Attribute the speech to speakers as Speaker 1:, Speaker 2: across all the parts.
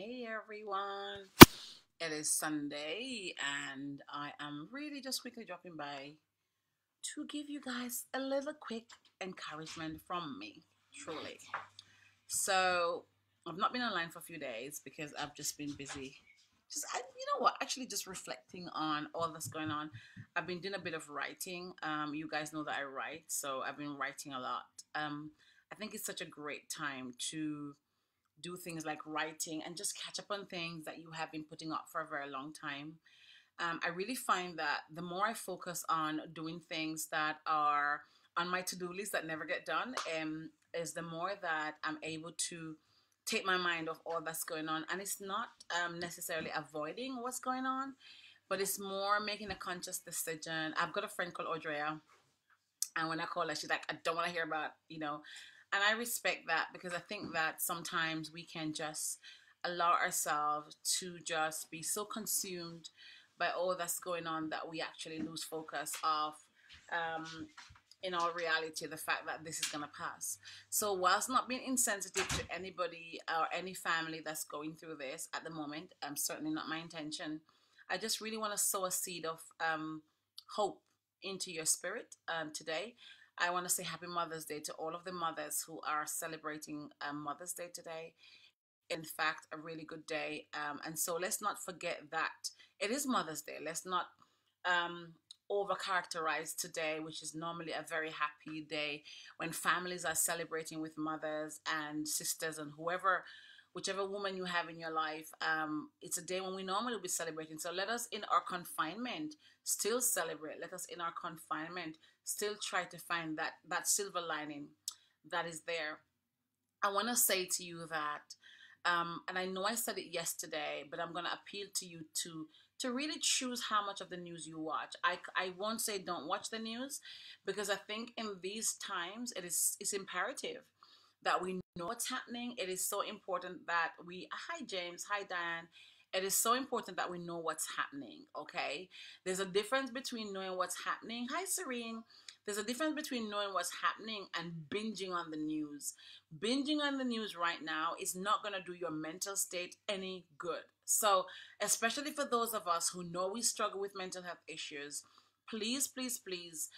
Speaker 1: Hey everyone, it is Sunday, and I am really just quickly dropping by to give you guys a little quick encouragement from me, truly. So, I've not been online for a few days because I've just been busy. You know what? Actually, just reflecting on all that's going on. I've been doing a bit of writing. You guys know that I write, so I've been writing a lot. I think it's such a great time to do things like writing and just catch up on things that you have been putting up for a very long time. I really find that the more I focus on doing things that are on my to do list that never get done, is the more that I'm able to take my mind off all that's going on. And it's not necessarily avoiding what's going on, but it's more making a conscious decision. I've got a friend called Audrea, and when I call her, she's like, I don't want to hear about. And I respect that because I think that sometimes we can just allow ourselves to just be so consumed by all that's going on that we actually lose focus of, um, in all reality, the fact that this is going to pass. So, whilst not being insensitive to anybody or any family that's going through this at the moment, certainly not my intention. I just really want to sow a seed of hope into your spirit today. I want to say happy Mother's Day to all of the mothers who are celebrating Mother's Day today. In fact, a really good day. And so let's not forget that it is Mother's Day. Let's not um, over characterize today, which is normally a very happy day when families are celebrating with mothers and sisters and whoever, whichever woman you have in your life. It's a day when we normally be celebrating. So let us, in our confinement, still celebrate. Let us, in our confinement, still try to find that silver lining that is there. I want to say to you that, and I know I said it yesterday, but I'm going to appeal to you to really choose how much of the news you watch. I won't say don't watch the news, because I think in these times it's imperative that we know what's happening. It is so important that we, hi James, hi Diane. It is so important that we know what's happening, okay? There's a difference between knowing what's happening. Hi Serene. There's a difference between knowing what's happening and binging on the news. Binging on the news right now is not going to do your mental state any good. So, especially for those of us who know we struggle with mental health issues, please, please, please,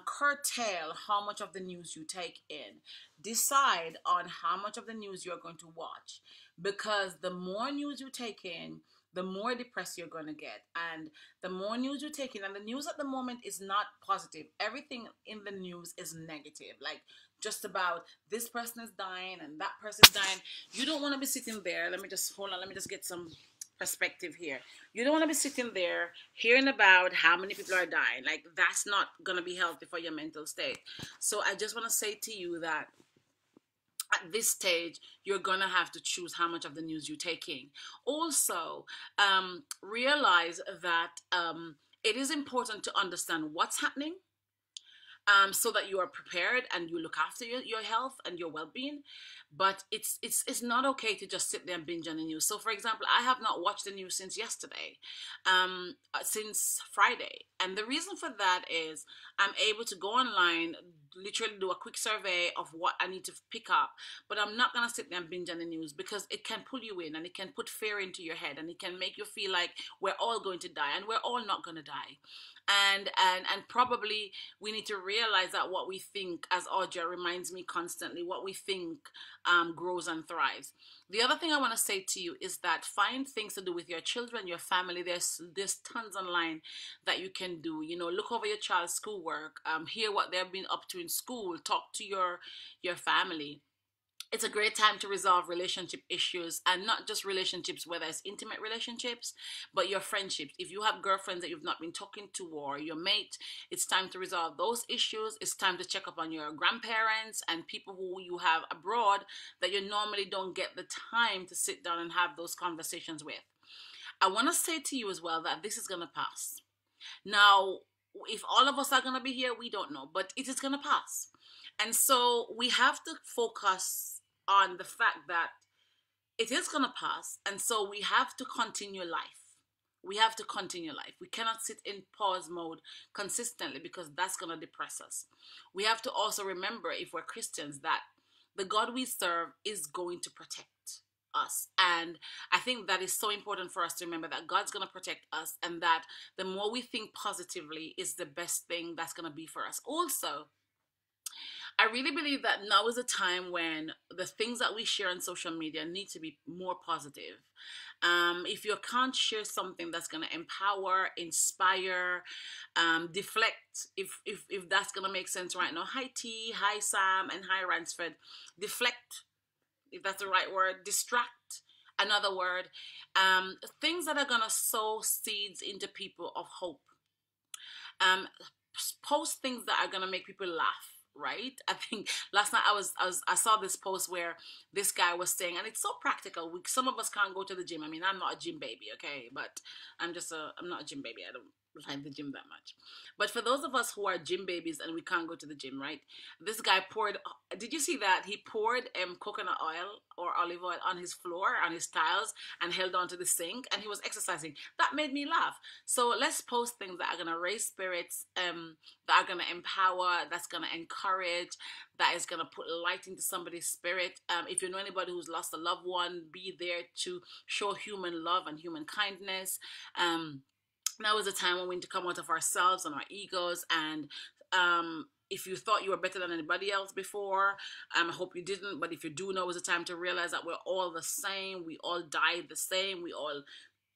Speaker 1: curtail how much of the news you take in. Decide on how much of the news you're going to watch, because the more news you take in, the more depressed you're going to get. And the more news you take in, and the news at the moment is not positive. Everything in the news is negative. Like, just about this person is dying and that person is dying. You don't want to be sitting there. Let me just hold on. Let me just get some perspective here. You don't want to be sitting there hearing about how many people are dying. Like, that's not going to be healthy for your mental state. So I just want to say to you that at this stage, you're going to have to choose how much of the news you take in. Also, realize that it is important to understand what's happening, so that you are prepared and you look after your health and your well-being. But it's not okay to just sit there and binge on the news. So, for example, I have not watched the news since yesterday, since Friday. And the reason for that is I'm able to go online, literally do a quick survey of what I need to pick up. But I'm not going to sit there and binge on the news, because it can pull you in and it can put fear into your head and it can make you feel like we're all going to die, and we're all not going to die. And probably we need to realize that what we think, as Audra reminds me constantly, what we think grows and thrives. The other thing I want to say to you is that find things to do with your children, your family. There's tons online that you can do. Look over your child's schoolwork, hear what they've been up to in school, talk to your family. It's a great time to resolve relationship issues, and not just relationships, whether it's intimate relationships, but your friendships. If you have girlfriends that you've not been talking to, or your mate, it's time to resolve those issues. It's time to check up on your grandparents and people who you have abroad that you normally don't get the time to sit down and have those conversations with. I want to say to you as well that this is going to pass. Now, if all of us are going to be here, we don't know, but it is going to pass. And so we have to focus on the fact that it is going to pass. And so we have to continue life. We have to continue life. We cannot sit in pause mode consistently, because that's going to depress us. We have to also remember, if we're Christians, that the God we serve is going to protect us. And I think that is so important for us to remember that God's going to protect us, and that the more we think positively is the best thing that's going to be for us. Also, I really believe that now is a time when the things that we share on social media need to be more positive. If you can't share something that's going to empower, inspire, deflect, if that's going to make sense right now. Hi T, hi Sam, and hi Ransford. Deflect, if that's the right word. Distract, another word. Things that are going to sow seeds into people of hope. um Post things that are gonna make people laugh, right? I think last night I saw this post where this guy was saying, and it's so practical. Some of us can't go to the gym. I mean, I'm not a gym baby, okay, but I'm not a gym baby. I don't like the gym that much. But for those of us who are gym babies and we can't go to the gym, right? This guy poured. Did you see that he poured coconut oil or olive oil on his floor, on his tiles, and held onto the sink, and he was exercising? That made me laugh. So let's post things that are gonna raise spirits, that are gonna empower, that's gonna encourage, that is gonna put light into somebody's spirit. If you know anybody who's lost a loved one, be there to show human love and human kindness. Now is a time when we need to come out of ourselves and our egos, and if you thought you were better than anybody else before, I hope you didn't. But if you do, know it's a time to realize that we're all the same. We all die the same. We all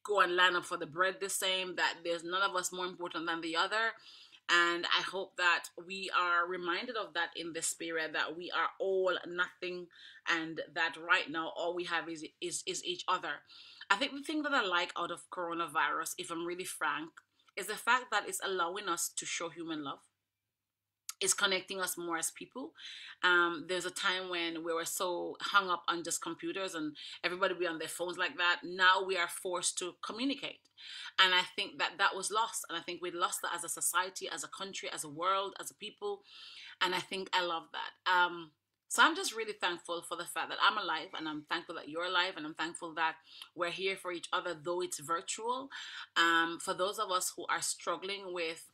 Speaker 1: go and line up for the bread the same. That there's none of us more important than the other. And I hope that we are reminded of that in this period, that we are all nothing, and that right now all we have is each other. I think the thing that I like out of coronavirus, if I'm really frank, is the fact that it's allowing us to show human love. It's connecting us more as people. There's a time when we were so hung up on just computers and everybody be on their phones like that. Now we are forced to communicate. And I think that that was lost. And I think we lost that as a society, as a country, as a world, as a people. And I think I love that. So I'm just really thankful for the fact that I'm alive, and I'm thankful that you're alive, and I'm thankful that we're here for each other, though it's virtual. For those of us who are struggling with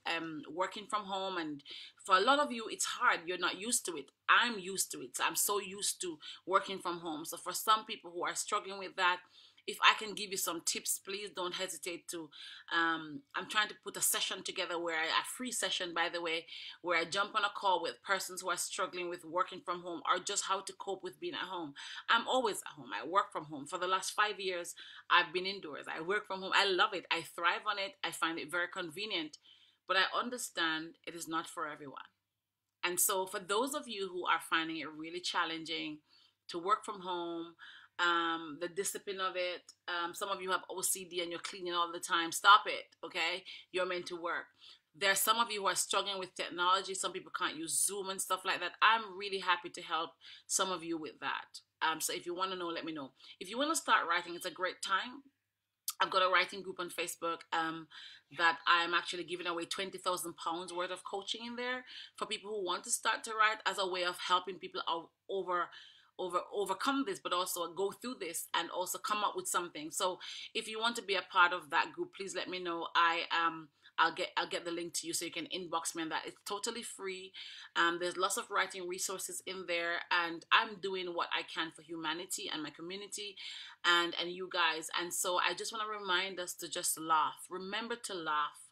Speaker 1: working from home, and for a lot of you, it's hard. You're not used to it. I'm used to it. So I'm so used to working from home. So for some people who are struggling with that, if I can give you some tips, please don't hesitate to. I'm trying to put a session together a free session, by the way, where I jump on a call with persons who are struggling with working from home, or just how to cope with being at home. I'm always at home. I work from home. For the last 5 years, I've been indoors. I work from home. I love it. I thrive on it. I find it very convenient. But I understand it is not for everyone. And so, for those of you who are finding it really challenging to work from home, the discipline of it, some of you have OCD and you're cleaning all the time. Stop it, okay? You're meant to work. There are some of you who are struggling with technology. Some people can't use Zoom and stuff like that. I'm really happy to help some of you with that. So if you want to know, let me know. If you want to start writing, it's a great time. I've got a writing group on Facebook that I'm actually giving away £20,000 worth of coaching in there for people who want to start to write, as a way of helping people overcome this, but also go through this and also come up with something. So if you want to be a part of that group, please let me know. I'll get the link to you, so you can inbox me on that. It's totally free. There's lots of writing resources in there, and I'm doing what I can for humanity and my community and you guys. And so I just want to remind us to just laugh. Remember to laugh.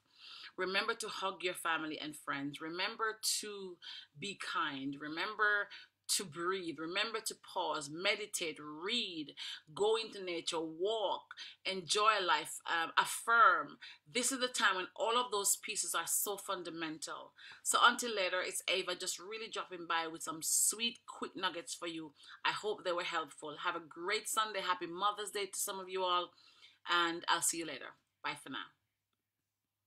Speaker 1: Remember to hug your family and friends. Remember to be kind. Remember to breathe. Remember to pause, meditate, read, go into nature, walk, enjoy life, affirm. This is the time when all of those pieces are so fundamental. So until later, it's Ava, just really dropping by with some sweet, quick nuggets for you. I hope they were helpful. Have a great Sunday. Happy Mother's Day to some of you all, and I'll see you later. Bye for now.